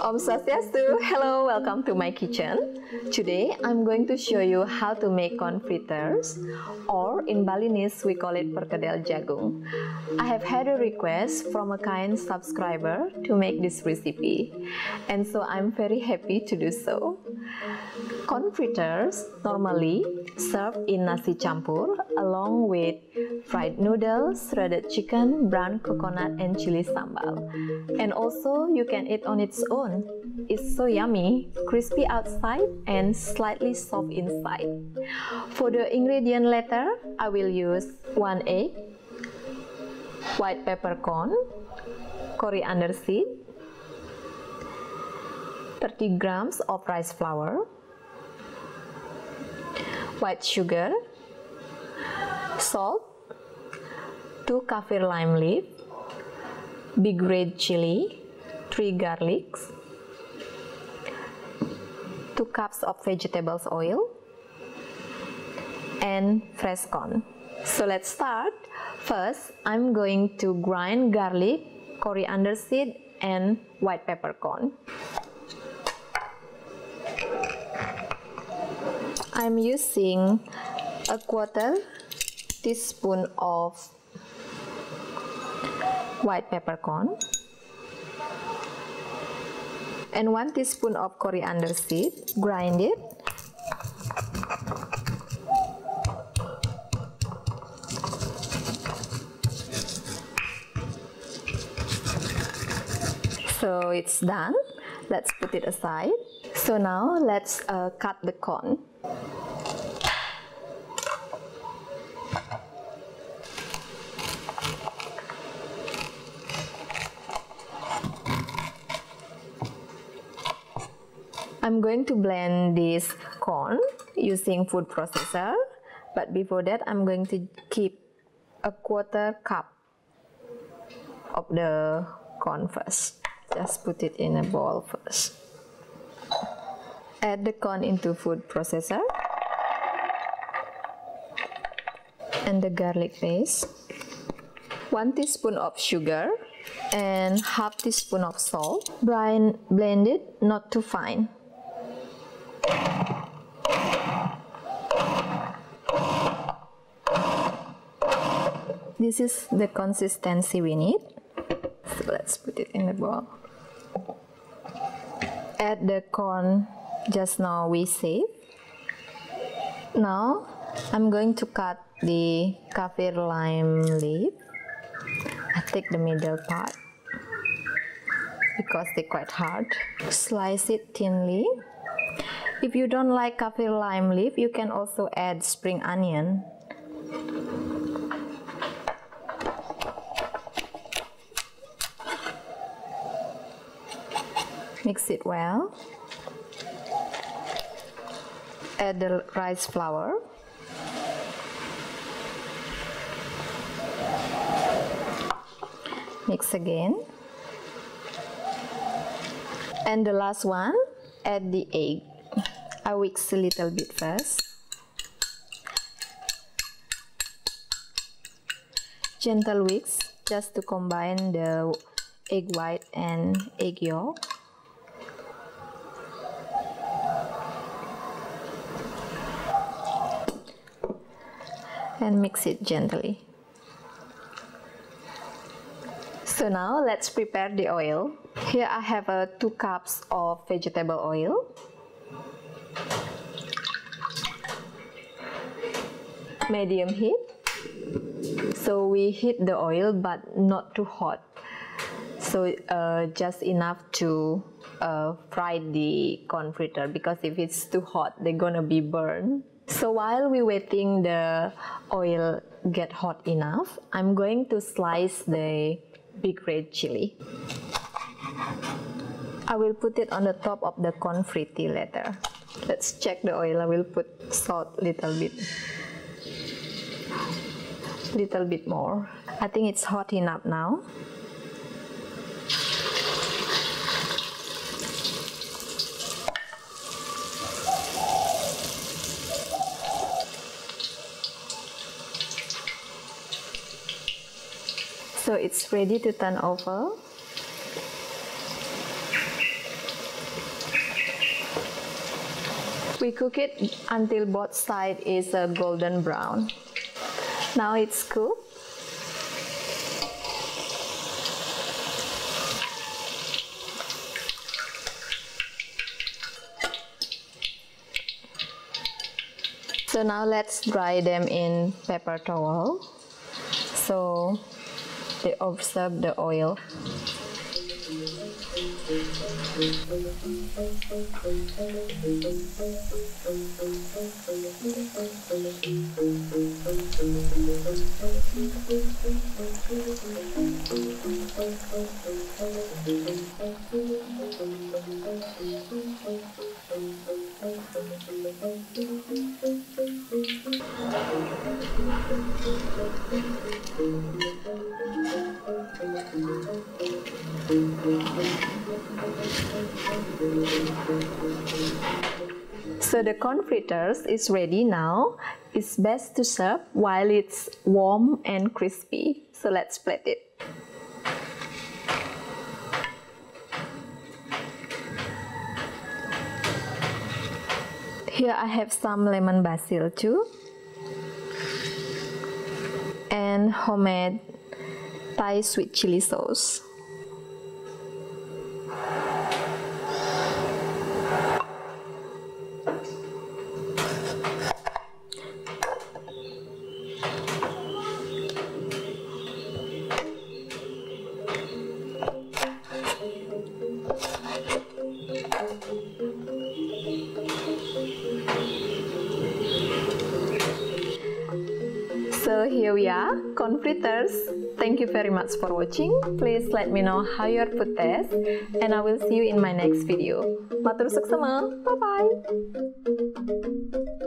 Om Swastiastu! Hello, welcome to my kitchen. Today I'm going to show you how to make corn fritters, or in Balinese we call it Perkedel Jagung. I have had a request from a kind subscriber to make this recipe, and so I'm very happy to do so. Corn fritters normally served in Nasi Campur along with fried noodles, shredded chicken, brown coconut, and Chilli Sambal. And also you can eat on its own. It's so yummy, crispy outside and slightly soft inside. For the ingredient later, I will use 1 egg, white peppercorn, coriander seed, 30 grams of rice flour, white sugar, salt, 2 kaffir lime leaf, big red chili, 3 garlics, 2 cups of vegetables oil, and fresh corn. So let's start. First, I'm going to grind garlic, coriander seed, and white peppercorn. I'm using a 1/4 teaspoon of white peppercorn and 1 teaspoon of coriander seed. Grind it. So it's done. Let's put it aside. So now let's cut the corn. I'm going to blend this corn using food processor, but before that I'm going to keep a 1/4 cup of the corn first. Just put it in a bowl first. Add the corn into food processor and the garlic paste, 1 teaspoon of sugar and half teaspoon of salt. Blend it not too fine. This is the consistency we need. So let's put it in the bowl. Add the corn just now we saved. Now I'm going to cut the kaffir lime leaf. I take the middle part because they're quite hard. Slice it thinly. If you don't like kaffir lime leaf, you can also add spring onion. Mix it well. Add the rice flour. Mix again. And the last one, add the egg. I whisk a little bit first. Gentle whisk just to combine the egg white and egg yolk. And mix it gently. So now let's prepare the oil. Here I have 2 cups of vegetable oil, medium heat. So we heat the oil but not too hot, so just enough to fry the corn fritter, because if it's too hot they're gonna be burned. So while we're waiting the oil get hot enough, I'm going to slice the big red chili. I will put it on the top of the corn fritti later. Let's check the oil. I will put salt little bit more. I think it's hot enough now. So it's ready to turn over. We cook it until both sides is a golden brown. Now it's cooked. So now let's dry them in paper towel so they absorb the oil. So the corn fritters is ready now. It's best to serve while it's warm and crispy. So let's plate it. Here I have some lemon basil too, and homemade Thai sweet chili sauce. So here we are, corn fritters. Thank you very much for watching. Please let me know how your food tastes, and I will see you in my next video. Matur suksma, bye bye.